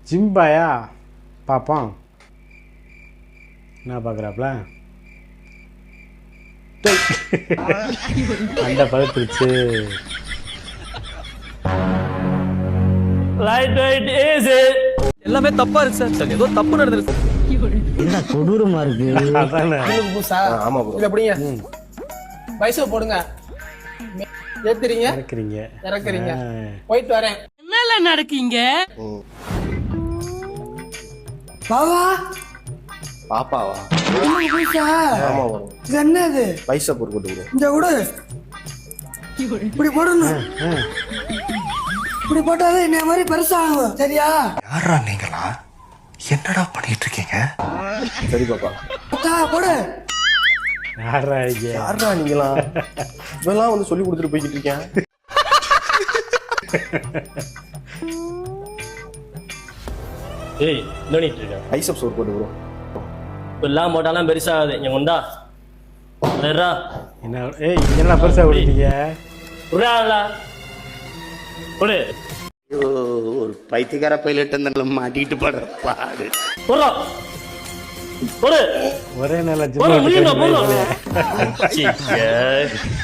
ஜிம்பாயா பார்ப்போம். என்ன பார்க்குறாப்ல? அந்த பழுத்துருச்சு. எல்லாமே தப்பா இருக்கு சார். ஏதோ தப்பு நடந்துருக்கு. என்ன கொடூரமா இருக்கு. அதானே. ஆமா ப்ரோ. இத அப்படியே பைசா போடுங்க. ஏத்துறீங்க, இறக்குறீங்க. போயிட்டு வரேன். என்னல நடக்கீங்க? பாவா பாப்பாவா? ஆமா ப்ரோ. இது என்னது? பைசா போட்டு ப்ரோ. இந்த கூட இப்படி போடணும். இப்படி போட்டாவே என்ன மாதிரி பெருசாகும். சரியா? யாரா நீங்களா? என்னடா பண்ணிட்டு இருக்கீங்க? சரி பாப்பா. போடு. யாரா நீங்களா? இதெல்லாம் வந்து சொல்லி கொடுத்துட்டு போய்கிட்டு இருக்கேன். ஏய் என்ன பண்ணிட்டு இருக்க? பைசா சோறு போட்டு ப்ரோ. எல்லாம் போட்டாலாம் பெருசாகாது. என் கொண்டா என்ன? ஏய் என்ன பெருசா விடுறீங்க? ஒரு பைத்தியக்கார பைலட் அந்த மாட்டிட்டு படுற பாடு. ஒரே நல்ல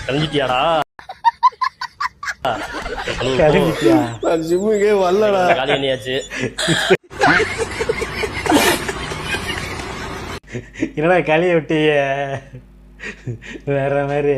கழிஞ்சிட்டியாடா? ஜிம்முக்கே வரலடா. காலி பண்ணியாச்சு. என்னடா களியை விட்டீங்க வேற மாதிரி.